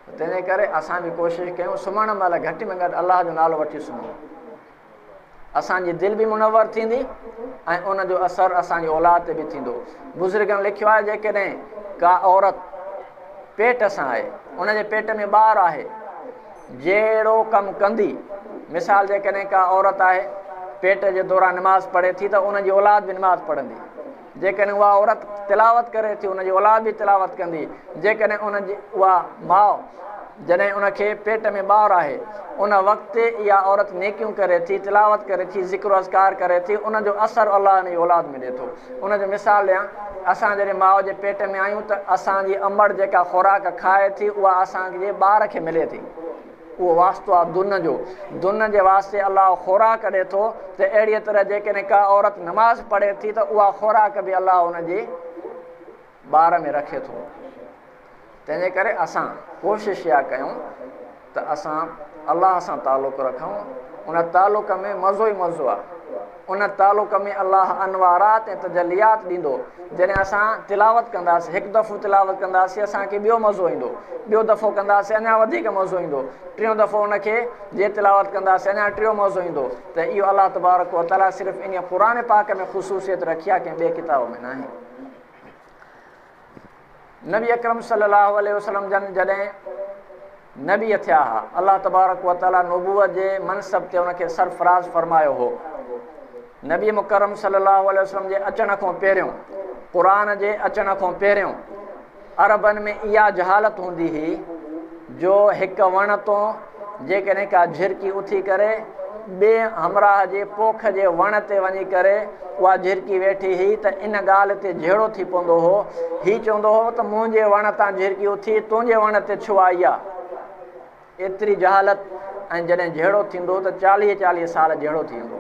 तंहिंजे करे असां बि कोशिशि कयूं सुम्हण महिल घटि में घटि अलाह जो नालो वठी सुम्हूं। असांजी दिलि बि मुनवर थींदी ऐं उनजो असरु असांजी औलाद ते बि थींदो। बुज़ुर्गनि लिखियो आहे जेकॾहिं का औरत पेट सां आहे, उनजे पेट में ॿारु आहे, जहिड़ो कमु कंदी, मिसाल जेकॾहिं का औरत आहे पेट जे दौरान निमाज़ पढ़े थी त उनजी औलाद बि निमाज़ पढ़ंदी। जेकॾहिं उहा औरत तिलावत करे थी उनजी औलाद बि तिलावत कंदी। जेकॾहिं उनजी उहा माउ जॾहिं उनखे पेट में ॿारु आहे उन वक़्तु इहा औरत नेकियूं करे थी, तिलावत करे थी, ज़िक्र अज़कार करे थी, उनजो असरु अलाह जी औलाद में ॾिए थो। उनजो मिसाल ॾियां, असां जॾहिं माउ जे पेट में आहियूं त असांजी अमड़ जेका ख़ुराक खाए थी उहा असांजे ॿार खे मिले थी। उहो वास्तो आहे दुन जो। दुन जे वास्ते अलाह ख़ुराक ॾिए थो त अहिड़ीअ तरह जेकॾहिं का औरत नमाज़ पढ़े थी त उहा ख़ुराक बि अलाह उनजे ॿार में रखे थो। तंहिंजे करे असां कोशिशि इहा कयूं त असां अलाह सां तालुक़ु रखूं। उन तालुक़ में मज़ो ई मज़ो आहे। उन तालुक़ में अलाह अनवारात ऐं तजलियात ॾींदो। जॾहिं असां तिलावत कंदासीं, हिकु दफ़ो तिलावत कंदासीं असांखे ॿियो मज़ो ईंदो, ॿियो दफ़ो कंदासीं अञा वधीक मज़ो ईंदो, टियों दफ़ो उनखे जीअं तिलावत कंदासीं अञा टियों मज़ो ईंदो। त इहो अलाह तबारक व तआला सिर्फ़ु इन क़ुर पाक में ख़ुसूसियत रखी आहे, कंहिं ॿिए किताब में न आहे। नबी अकरम सल्लल्लाहु अलैहि वसल्लम जन जॾहिं नबी थिया हुआ, अलाह तबारक व तआला नबूवत जे मनसब ते उनखे सरफराज़ फरमायो हो। नबी मुकरम सल्लल्लाहु अलैहि वसल्लम जे अचण खां पहिरियों, क़ुर जे अचण खां पहिरियों अरबनि में इहा जहालत हूंदी हुई जो हिकु वण तो जेकॾहिं का झिरकी उथी करे ॿिए हमराह जे पोख जे वण ते वञी करे उहा झिरकी वेठी हुई त इन ॻाल्हि ते जहिड़ो थी पवंदो हो। हीउ चवंदो हो त मुंहिंजे वण तां झिरकी उथी, तुंहिंजे वण ते छो आई आहे। एतिरी जहालत। ऐं जॾहिं जहिड़ो थींदो त 40-40 साल जहिड़ो थी वेंदो।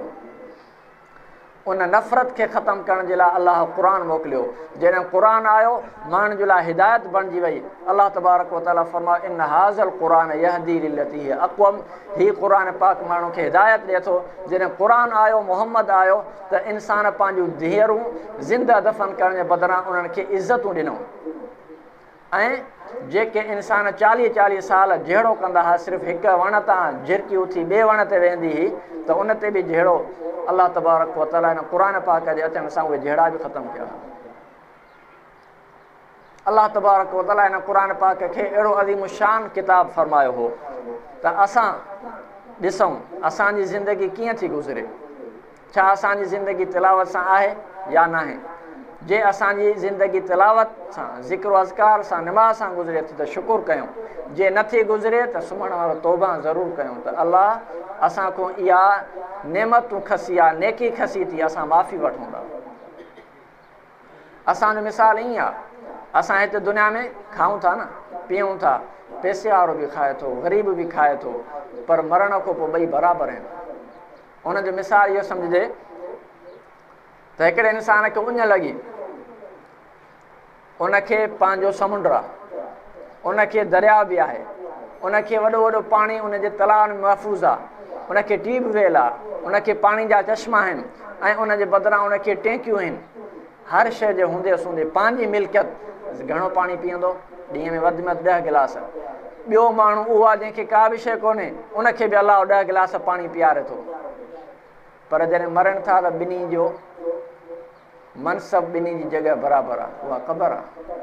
उन नफ़रत खे ख़तमु करण जे लाइ अलाह क़ुर मोकिलियो। जॾहिं क़ुर आयो माण्हुनि जे लाइ हिदायत बणिजी वई। अलाह तबारक व तआला फरमायो इन हाज़ल क़ुरान यहदी लिल्लती हिय अक़वम। हीउ क़ुर पाक माण्हू खे हिदायत ॾिए थो। जॾहिं क़ुर आयो, मोहम्मद आयो त इंसान पंहिंजूं धीअरूं ज़िंदा दफ़न करण जे बदिरां उन्हनि खे इज़तूं ॾिनऊं। ऐं जेके इंसान 40-40 साल जहिड़ो कंदा हुआ, सिर्फ़ु हिकु वण तां झिरकी उथी ॿिए वण ते वेंदी हुई त उन ते बि जहिड़ो अलाह तबारक व तआला हिन क़ुर पाक जे अचण सां उहे जहिड़ा बि ख़तमु कया। अलाह तबारक व तआला हिन क़ुर पाक खे अहिड़ो अज़ीम शान किताब फरमायो हो त असां ॾिसूं असांजी ज़िंदगी कीअं थी गुज़रे। छा असांजी ज़िंदगी तिलावत सां आहे या न आहे। जे असांजी ज़िंदगी तिलावत सां, ज़िक्र अज़कार सां, निमाज़ सां गुज़रे थी त शुकुर कयूं। जे नथी गुज़रे त सुम्हण वारो तौबा ज़रूरु कयूं त अलाह असां खां इहा नेमतूं खसी आहे, नेकी खसी थी, असां माफ़ी वठूं था। असांजो मिसाल ईअं आहे, असां हिते दुनिया में खाऊं था न, पीऊं था, पैसे वारो बि खाए थो, ग़रीब बि खाए थो, पर मरण खां पोइ ॿई बराबरि आहिनि। उनजो मिसाल इहो सम्झिजे त हिकिड़े इंसान खे उञ लॻी, उनखे पंहिंजो समुंड आहे, उनखे दरिया बि आहे, उनखे वॾो वॾो पाणी उनजे तलाउ में महफ़ूज़ आहे, उनखे ट्यूबवेल आहे, उनखे पाणी जा चश्मा आहिनि ऐं उनजे बदिरां उनखे टैंकियूं आहिनि। हर शइ जे हूंदे सूंदे पंहिंजी मिल्कियत, घणो पाणी पीअंदो, ॾींहं में वधि में वधि 10 गिलास। ॿियो माण्हू उहो आहे जंहिंखे का बि शइ कोन्हे, उनखे बि अलाह 10 गिलास पाणी पीआरे थो। पर जॾहिं मरण था त ॿिन्ही जो मनसब, ॿिन्ही जी जॻह बराबरि आहे, उहा क़बर आहे।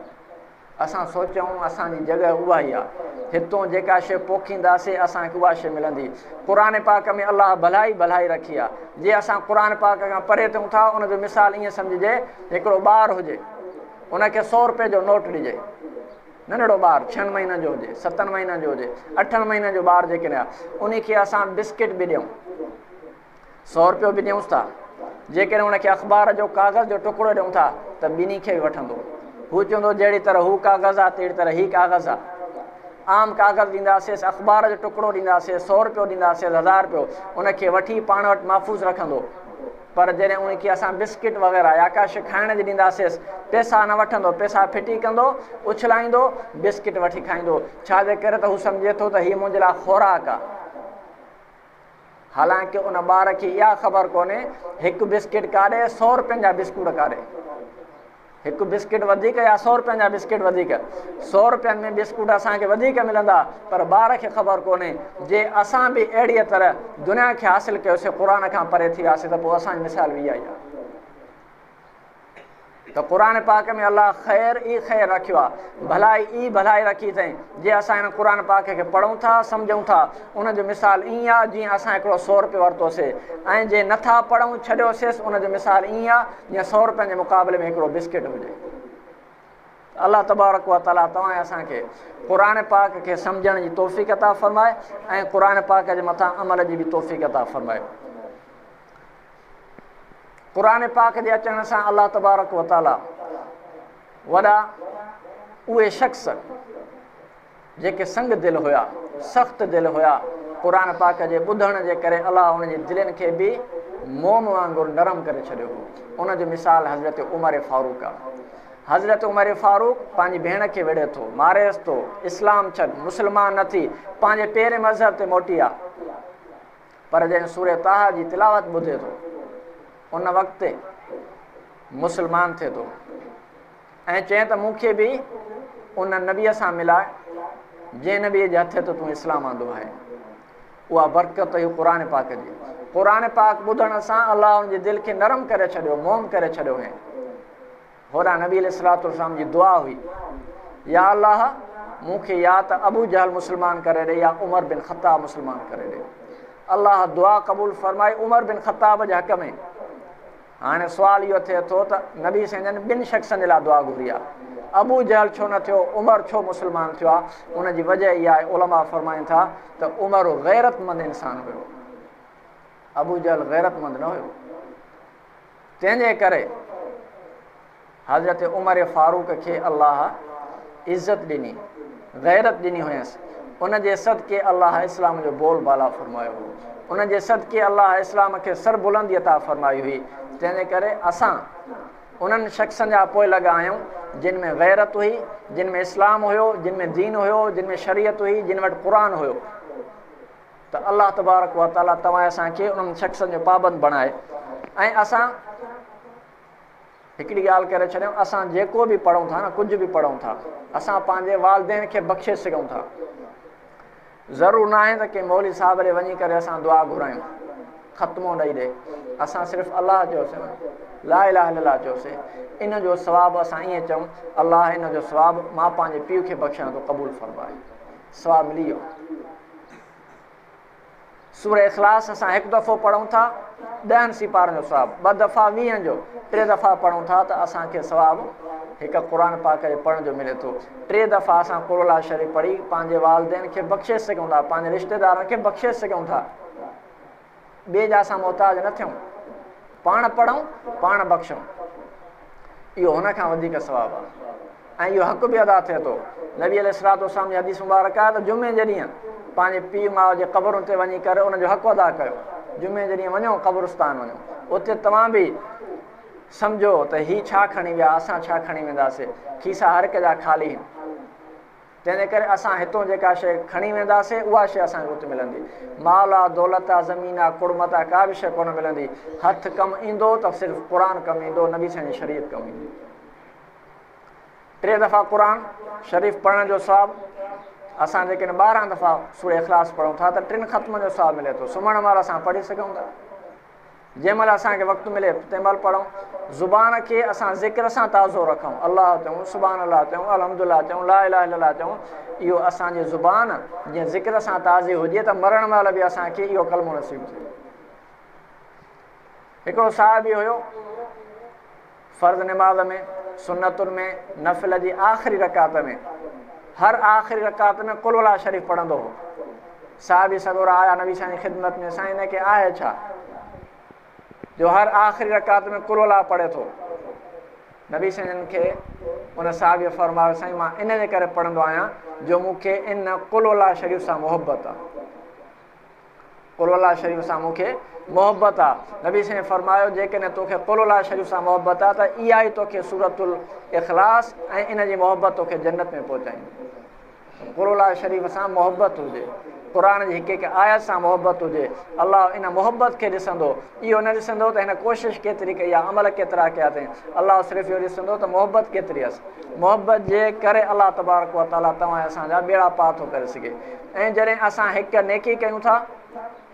असां सोचूं असांजी जॻह उहा ई आहे, हितां जेका शइ पोखींदासीं असांखे उहा शइ मिलंदी। क़ुर पाक में अलाह भलाई भलाई रखी आहे। जे असां क़ुर पाक खां परे थियूं था, उनजो मिसाल ईअं सम्झिजे हिकिड़ो ॿारु हुजे, उनखे 100 रुपए जो नोट ॾिजे, नंढड़ो ॿारु 6 महीननि जो हुजे, 7 महीननि जो हुजे, 8 महीननि जो ॿारु जेकॾहिं आहे, उनखे असां बिस्किट बि ॾियूं, 100 रुपयो बि ॾियूंसि था। जेकॾहिं उनखे अख़बार जो कागज़ जो टुकड़ो ॾियूं था त ॿिन्ही खे बि वठंदो। हू चवंदो जहिड़ी तरह हू कागज़ आहे तहिड़ी तरह हीउ कागज़ आहे। आम कागज़ ॾींदासीं, अख़बार जो टुकड़ो ॾींदासीं, 100 रुपयो ॾींदासीं, 1000 रुपयो, उनखे वठी पाण वटि महफ़ूज़ रखंदो। पर जॾहिं उनखे असां बिस्किट वग़ैरह या का शइ खाइण जी ॾींदासीं, पैसा न वठंदो, पैसा फिटी कंदो, उछलाईंदो, बिस्किट वठी खाईंदो। छाजे करे त हू सम्झे थो त हीअ मुंहिंजे लाइ ख़ुराक आहे। हालांकि उन ॿार खे इहा ख़बर कोन्हे हिकु बिस्किट काॾे 100 रुपयनि जा बिस्कुट काॾे। एक बिस्किट वधिक या 100 रुपयनि जा बिस्किट वधिक, 100 रुपयनि में बिस्कुट असांखे वधिक मिलंदा, पर ॿार खे ख़बर कोन्हे जे असां बि अहिड़ीअ तरह दुनिया खे हासिलु कयोसीं, क़ुर खां परे थी वियासीं, त पोइ असांजी मिसाल बि इहा ई आहे। त क़ुर पाक में अलाह ख़ैर ई ख़ैर रखियो आहे, भलाई ई भलाई रखी अथई। जे असां हिन क़ुर पाक खे पढ़ूं था, सम्झूं था, उनजो मिसाल ईअं आहे जीअं असां हिकिड़ो 100 रुपयो वरितोसीं, ऐं जे नथा पढ़ूं छॾियोसीं उनजो मिसाल ईअं आहे जीअं 100 रुपयनि जे मुक़ाबले में हिकिड़ो बिस्किट हुजे। अलाह तबारक व तआला तव्हां असांखे क़ुर पाक खे सम्झण जी तौफ़ीक़ अता फ़रमाए ऐं क़ुर पाक जे मथां अमल जी बि तौफ़ीक़ अता फ़रमाए। क़ुर पाक जे अचण सां अलाह तबारक व तआला वॾा उहे शख़्स जेके संग दिलि हुया, सख़्तु दिलि हुया, क़ुर पाक जे ॿुधण जे करे अलाह उनजी दिलनि खे बि मोम वांगुरु नरम करे छॾियो हो। उनजो मिसाल हज़रत उमर फारूक आहे। हज़रत उमर फारूक पंहिंजी भेण खे विढ़े थो, मारेसि थो, इस्लाम छॾ, मुस्लमान न थी, पंहिंजे पहिरें मज़हब ते मोटी आहे, पर जंहिं सूरह ताहा जी तिलावत ॿुधे थो उन वक़्तु मुस्लमान थिए थो ऐं चए त मूंखे बि उन नबीअ सां मिलाए जंहिं नबीअ जे हथ ते तूं इस्लाम आंदो आहे। उहा बरकत हुई क़ुर पाक जी। क़ुर पाक ॿुधण सां अलाह उनजी दिलि खे नरम करे छॾियो, मोम करे छॾियो हुई। होॾां नबी अलैहिस्सलातु वस्सलाम जी दुआ हुई, या अलाह मूंखे या त अबू जहल मुस्लमान करे ॾे या उमर बिन ख़त्ताब मुस्लमान करे ॾे। अलाह दुआ क़बूल फरमाई उमर बिन ख़त्ताब जे हक़ में। हाणे सुवालु इहो थिए थो त नबी साईं ॿिनि शख़्सनि जे लाइ दुआ घुरी आहे, अबू जहल छो न थियो, उमर छो मुस्लमान थियो आहे? उनजी वजह इहा आहे, उलमा फरमाइनि था त उमर गैरतमंद इंसान हुयो, अबू जहल गैरतमंद न हुयो। तंहिंजे करे हज़रत उमर फारूक खे अलाह इज़त ॾिनी, गैरत ॾिनी हुयसि। उनजे सदके अलाह इस्लाम जो बोल बाला फरमायो हो, उनजे सदके अलाह इस्लाम खे सरबुलंदी अता फरमाई हुई। तंहिंजे करे असां उन्हनि शख़्सनि जा पोइ लॻा आहियूं जिन में गैरत हुई, जिन में इस्लाम हुयो, जिन में दीन हुयो, जिन में शरीयत हुई, जिन वटि क़ुर हुयो। त अलाह तबारक व तआला तव्हां असांखे उन्हनि शख़्सनि जो पाबंद बणाए। ऐं असां हिकिड़ी ॻाल्हि करे छॾियूं, असां जेको बि पढ़ूं था न, कुझु बि पढ़ूं था, असां पंहिंजे वालदेन खे बख़्शे सघूं था। ज़रूरु न आहे त कंहिं मौली साहिब ॾे वञी करे असां दुआ घुरायूं, ख़त्मो ॾेई ॾे। असां सिर्फ़ु अलाह चयोसीं, ला इलाहा इल्लल्लाह चयोसीं, इन जो सवाबु असां ईअं चऊं, अलाह इन जो सवाबु मां पंहिंजे पीउ खे बख़्शां थो, क़बूल फरमाए, सवाबु मिली वियो। सूरह इख़लास असां हिकु दफ़ो पढ़ूं था 10 सिपारनि जो सवाबु, 2 दफ़ा 20 जो, 3 दफ़ा पढ़ूं था त असांखे सवाबु हिकु क़ुर पाक जे पढ़ण जो मिले थो। 3 दफ़ा असां क़ुर शरीफ़ पढ़ी पंहिंजे वालदेन खे बख़्शे सघूं था, पंहिंजे रिश्तेदारनि खे बख़्शे सघूं था। ॿिए जा असां मोहताज न थियूं, पाण पढ़ूं पाण बख़्शूं, इहो हुन खां वधीक सवाबु आहे। ऐं इहो हक़ बि अदा थिए थो। नबी अलैहिस्सलातु वस्सलाम जी हदीस मुबारक आहे त जुमे जे ॾींहुं पंहिंजे पीउ माउ जे क़बरुनि ते वञी करे उनजो हक़ अदा कयो। जुमे जे ॾींहुं वञो, क़ब्रिस्तान वञो, उते तव्हां बि सम्झो त हीअ छा खणी विया, असां छा खणी वेंदासीं, खीसा हर हिक जा ख़ाली आहिनि। तंहिंजे करे असां हितां जेका शइ खणी वेंदासीं उहा शइ असांखे उते मिलंदी। माल आहे, दौलत आहे, ज़मीन आहे, कुड़मत आहे, का बि शइ कोन मिलंदी। हथु कमु ईंदो त सिर्फ़ु क़ुर कमु ईंदो, नबी साईं जी शरीयत कमु ईंदी। 3 दफ़ा क़ुर शरीफ़ पढ़ण जो सवाबु, असां जेकॾहिं 12 दफ़ा सूरह इख़लास पढ़ूं था त 3 ख़त्म जो सवाबु मिले थो। सुम्हण महिल असां पढ़ी सघूं था, जंहिं महिल असांखे वक़्तु मिले तंहिं महिल पढ़ूं। ज़ुबान खे असां ज़िक्र सां ताज़ो रखूं, अलाह चऊं, सुभान अलाह चऊं, अल्हम्दुलिल्लाह चऊं, ला इलाहा इल्लल्लाह चऊं। इहो असांजी ज़ुबान जीअं ज़िक्र सां ताज़ी हुजे त मरण महिल बि असांखे इहो कलमो नसीबु थिए। हिकिड़ो साहिबी हुयो, फ़र्ज़ निमाज़ में, सुन्नतुनि में, नफ़िल जी आख़िरी रकात में, हर आख़िरी रकात में कुल वला शरीफ़ पढ़ंदो हो। साहिबी सॻोरा आया नबी साईं जी ख़िदमत में, साईं हिनखे आहे छा जो हर आख़िरी रकात में कुल वला पढ़े थो? नबी साईं खे उन साहिबी फरमायो, साईं मां इन जे करे पढ़ंदो आहियां जो मूंखे इन कुल वला शरीफ़ सां मुहबत आहे, कुल वला शरीफ़ सां मूंखे मुहबत आहे। नबी साईं फरमायो जेकॾहिं तोखे कुल वला शरीफ़ सां मुहबत आहे त इहा ई तोखे सूरतुल इख़लास ऐं इन जी मुहबत तोखे जन्नत में पहुचाईंदी। कुल वला शरीफ़ सां मुहबत हुजे, क़ुरान जी हिकु हिकु आयत सां मोहबत हुजे, अलाह इन मोहबत खे ॾिसंदो। इहो न ॾिसंदो त हिन कोशिशि केतिरी कई आहे, अमल केतिरा कया अथई। अलाह सिर्फ़ु इहो ॾिसंदो त मोहबत केतिरी अथसि। मोहबत जे करे अलाह तबारक व ताला तव्हां असांजा बेड़ा पार थो करे सघे। ऐं जॾहिं असां हिकु नेकी कयूं था,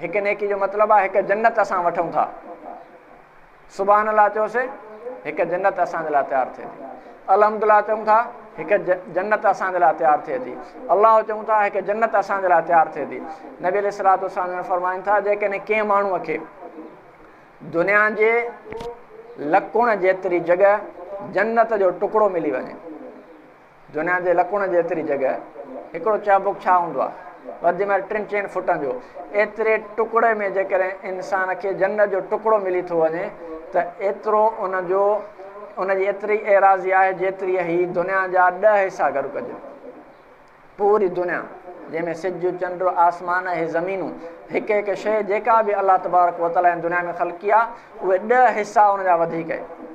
हिकु नेकी जो मतिलबु आहे हिकु जन्नत असां वठूं था। सुभाणे अलाह चयोसीं हिकु जन्नत असांजे लाइ तयारु थिए थी। अलहमदुलिल्लाह चऊं था हिकु जन्नत असांजे लाइ तयारु थिए थी। अलाह चऊं था हिकु जन्नत असांजे लाइ तयारु थिए थी। नबी अलैहिस्सलातु वस्सलाम फरमाइनि था जेकॾहिं कंहिं माण्हूअ खे दुनिया जे लकुण जेतिरी जॻह जन्नत जो टुकड़ो मिली वञे, दुनिया जे लकुण जेतिरी जॻह, हिकिड़ो चाबुक छा हूंदो आहे वधि में 3-4 फुटनि जो, एतिरे टुकड़े में जेकॾहिं इंसान खे जन्नत जो टुकड़ो मिली थो वञे त एतिरो उनजी एतिरी एराज़ी आहे जेतिरी ही दुनिया जा 10 हिसा गॾु कजे। पूरी दुनिया जंहिंमें सिज चंड आसमान हे ज़मीनूं हिकु हिकु शइ जेका बि अलाह तबारक व तआला दुनिया में ख़ल्क़ी आहे उहे 10 हिसा उनजा वधीक आहे।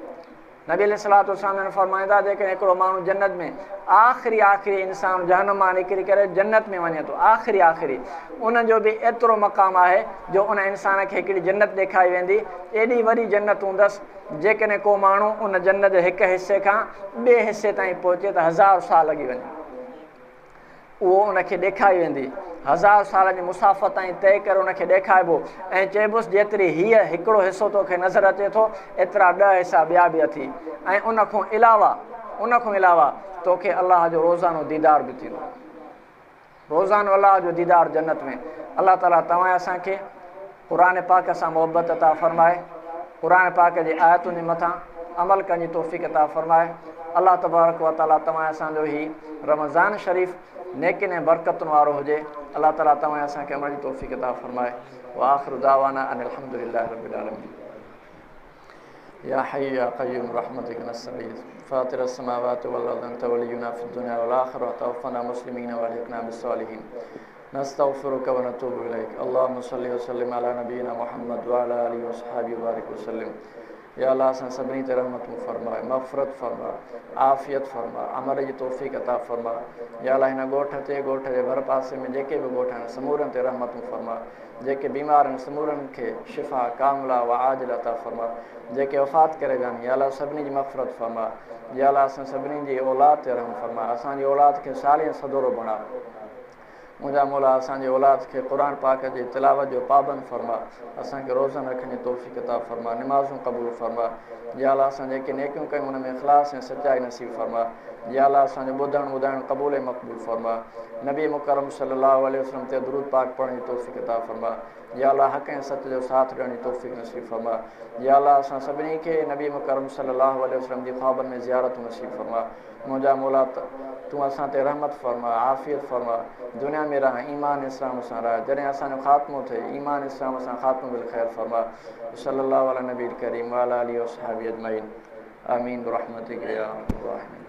नबी अलैहिस्सलातु वस्सलाम फरमाईंदा जेकॾहिं हिकिड़ो माण्हू जन्नत में आख़िरी इंसान जहन्नम मां निकिरी करे जन्नत में वञे थो, आख़िरी उनजो बि एतिरो मक़ाम आहे जो उन इंसान खे हिकिड़ी जन्नत ॾेखारी वेंदी। एॾी वॾी जन्नत हूंदसि जेकॾहिं को माण्हू उन जन्नत जे हिकु हिसे खां ॿिए हिसे ताईं पहुचे त 1000 साल लॻी वञे, उहो उनखे ॾेखारी वेंदी। 1000 साल जी मुसाफ़त ताईं तइ करे उनखे ॾेखारिबो ऐं चइबोसि जेतिरी हीअ हिकिड़ो हिसो तोखे नज़र अचे थो एतिरा 10 हिसा ॿिया बि अथई। ऐं उन खां अलावा तोखे अलाह जो रोज़ानो दीदार बि थींदो, रोज़ानो अलाह जो दीदार जन्नत में। अलाह ताला तव्हां असांखे क़ुरान पाक सां मोहबत अता फ़रमाए, क़ुरान पाक जी आयतुनि जे मथां अमल करण जी तौफ़ीक़ अता फ़रमाए। अलाह तबारक व ताला तव्हां असांजो ही रमज़ान शरीफ़ नेकिन ऐं बरकतुनि वारो हुजे। अलाह ताला तव्हां असांखे अमल जी तौफ़ीक़ अता फ़रमाए। व आख़िरु दावाना अनिल हम्दुलिल्लाहि रब्बिल आलमीन। या हय्यु या क़य्यूम रहमतिक नस्तगीथ फातिर अस्समावाति वल अर्द अंत वलियुना फिद दुनिया वल आखिरह तवफ़ना मुस्लिमीन व अलहिक़ना बिस्सालिहीन नस्तग़फिरुक व नतूबु इलैक। अल्लाहुम्मा सल्लि व सल्लिम अला नबीना मुहम्मद व अला आलिहि व सहाबिहि व बारिक वसल्लम। या अल्लाह असां सभिनी ते रहमतूं फरमाए, मग़फ़िरत फरमाए, आफ़ियत फरमाए, अमल जी तौफ़ीक़ अता फरमाए। या अल्लाह हिन ॻोठ ते ॻोठ जे भर पासे में जेके बि ॻोठ आहिनि समूरनि ते रहमतूं फरमाए। जेके बीमार आहिनि समूरनि खे शिफ़ा कामिला व आजिल अता फरमाए। जेके वफ़ात करे विया आहिनि या अल्लाह सभिनी जी मग़फ़िरत फरमाए। या अल्लाह असां सभिनी जी औलाद ते रहम फरमाए, असांजी औलाद खे सालिह सदोरो बणाए। मुंहिंजा मौला असांजे औलाद खे क़ुरान पाक जी तिलावत जो पाबंद फरमाए, असांखे रोज़न रखण जी तौफ़ीक़ अता फरमाए, निमाज़ूं क़बूल फरमाए। या अल्लाह असां जेके नेकियूं कयूं हुन में इख़लास ऐं सचाई नसीब फरमाए। या अल्लाह असांजो ॿुधणु ॿुधाइणु क़बूल ऐं मक़बूल फरमाए। नबी मुकरम सल्लल्लाहु अलैहि वसल्लम ते दुरूद पाक पढ़ण जी तौफ़ीक़ अता फरमाए। या अल्लाह हक़ ऐं सच जो साथ ॾियण जी तौफ़ीक़ नसीब फरमाए। या अल्लाह असां सभिनी खे नबी मुकरम सल्लल्लाहु अलैहि वसल्लम जी ख़्वाबनि में ज़ियारतूं नसीब फरमाए। मुंहिंजा मौला तूं असां ते रहमत फरमाए, आफ़ियत फरमाए, दुनिया में रह ईमान इस्लाम सां रह। जॾहिं असांजो ख़ात्मो थिए ईमान इस्लाम सां ख़ात्मो बिल ख़ैर फरमाए। सल्लल्लाहु अला नबील करीम व अला आलिहि व सहाबिहि अजमईन आमीन बिरहमतिक या अरहमर राहिमीन।